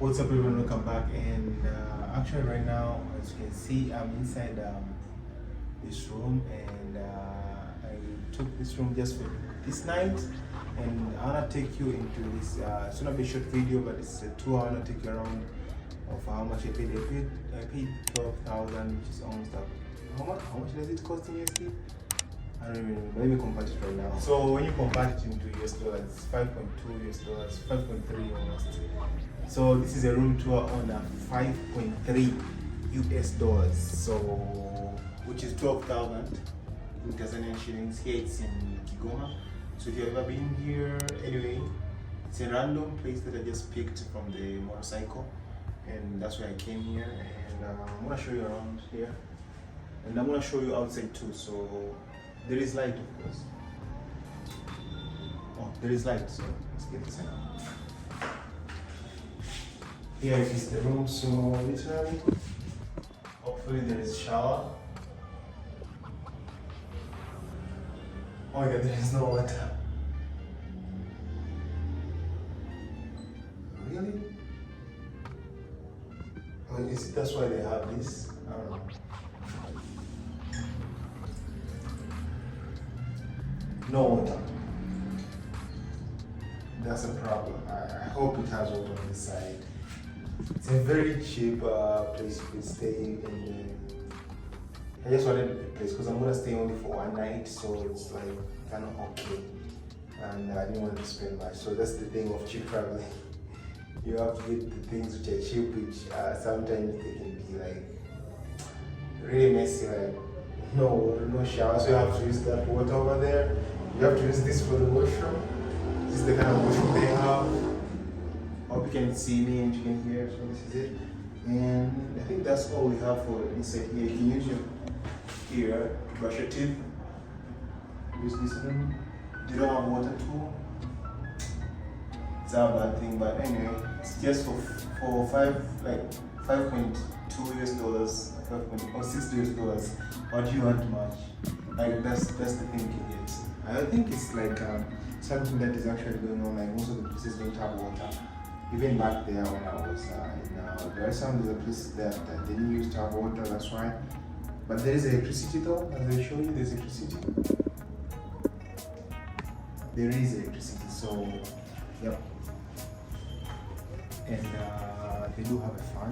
What's up everyone, welcome back. And actually right now, as you can see, I'm inside this room, and I took this room just for this night, and I want to take you into this, it's not a short video, but it's a tour. I want to take you around of how much I paid. I paid 12,000, which is almost like, how much does it cost in USD? I don't even know. Let me convert it right now. So when you convert it into US dollars, it's 5.2 US dollars, 5.3 almost. So this is a room tour on 5.3 US dollars. So which is 12,000 in Tanzanian shillings. Here it's in Kigoma. So if you've ever been here, anyway, it's a random place that I just picked from the motorcycle, and that's why I came here. And I'm gonna show you around here, and I'm gonna show you outside too. So there is light, of course. Oh, there is light, so let's get inside now. Here is the room, so literally, hopefully there is a shower. Oh my god, there is no water. Really? Oh, is it that's why they have this? I don't know. No water. That's a problem. I hope it has water on the side. It's a very cheap place you can stay in. I just wanted a place because I'm gonna stay only for one night, so it's like kind of okay. And I didn't want to spend much, so that's the thing of cheap traveling. You have to get the things which are cheap, which sometimes they can be like really messy, like no water, no shower, so you have to use that water over there. You have to use this for the washroom. This is the kind of washroom they have. Hope you can see me and you can hear, so this is it. And I think that's all we have for inside here. You can use your here to brush your teeth. Use this one. You don't have water too. It's a bad thing, but anyway, it's just for 5.2 US dollars, 5.6 US dollars. What do you want much? Like that's the thing you get. I think it's like something that is actually going on. Like most of the places don't have water. Even back there when I was there are some of the places that they didn't used to have water. That's why. But there is electricity though. As I show you, there's electricity. There is electricity. So, yep. And they do have a fan.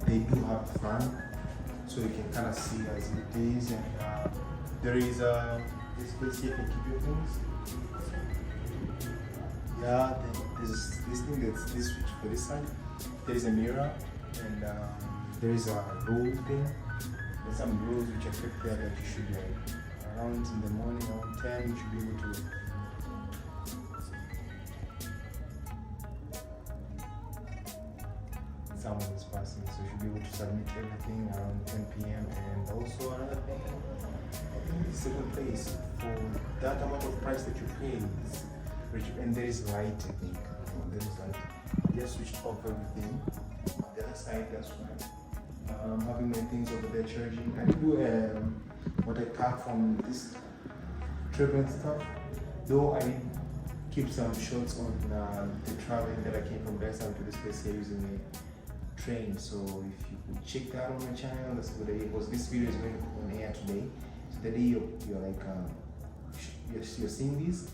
They do have a fan, so you can kind of see as it is. And there is this place here can keep your things. Yeah, there's this thing that's this switch for this side. There is a mirror, and there is a rule thing. There's some rules which are kept there that you should like around in the morning, around 10, you should be able to. Someone is passing, so you should be able to submit everything around 10 p.m. And also another thing, I think it's a good place for that amount of price that you pay. And there is light, I think. There is light. I just switched off everything. On the other side, that's why I'm having my things over there charging. I do what I pack from this trip and stuff. Though I did keep some shots on the traveling that I came from Dar es Salaam to this place here using a train. So if you could check that on my channel, that's a good idea, because this video is going on air today. So the day you're like you're seeing this,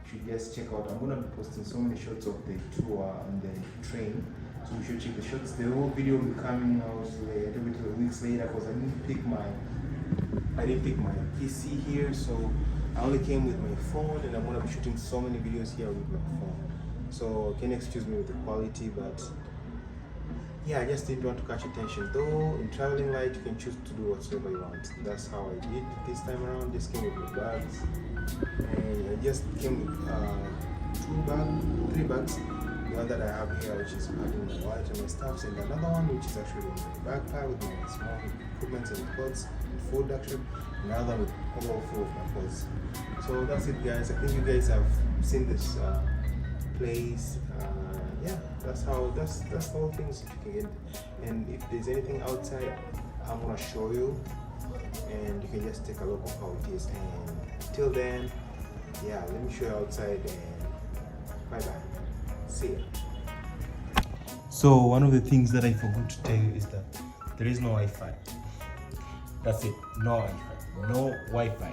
you should just check out. I'm gonna be posting so many shots of the tour on the train, so you should check the shots. The whole video will be coming out a little bit weeks later, because I didn't pick my PC here, so I only came with my phone, and I'm gonna be shooting so many videos here with my phone. So can excuse me with the quality, but yeah, I just didn't want to catch attention. Though in traveling light, you can choose to do whatever you want. That's how I did this time around. Just came with my bags, and I just came with 3 bags. The one that I have here, which is having my wallet and my stuffs, and another one which is actually in my backpack with my small equipment and clothes and food actually. Another with overflow of my clothes. So that's it, guys. I think you guys have seen this place. Yeah, that's the whole things that you can get. And if there's anything outside, I'm gonna show you, and you can just take a look of how it is. And till then, yeah, let me show you outside, and Bye bye. See ya. So one of the things that I forgot to tell you is that there is no Wi-Fi. That's it. No Wi-Fi. No Wi-Fi.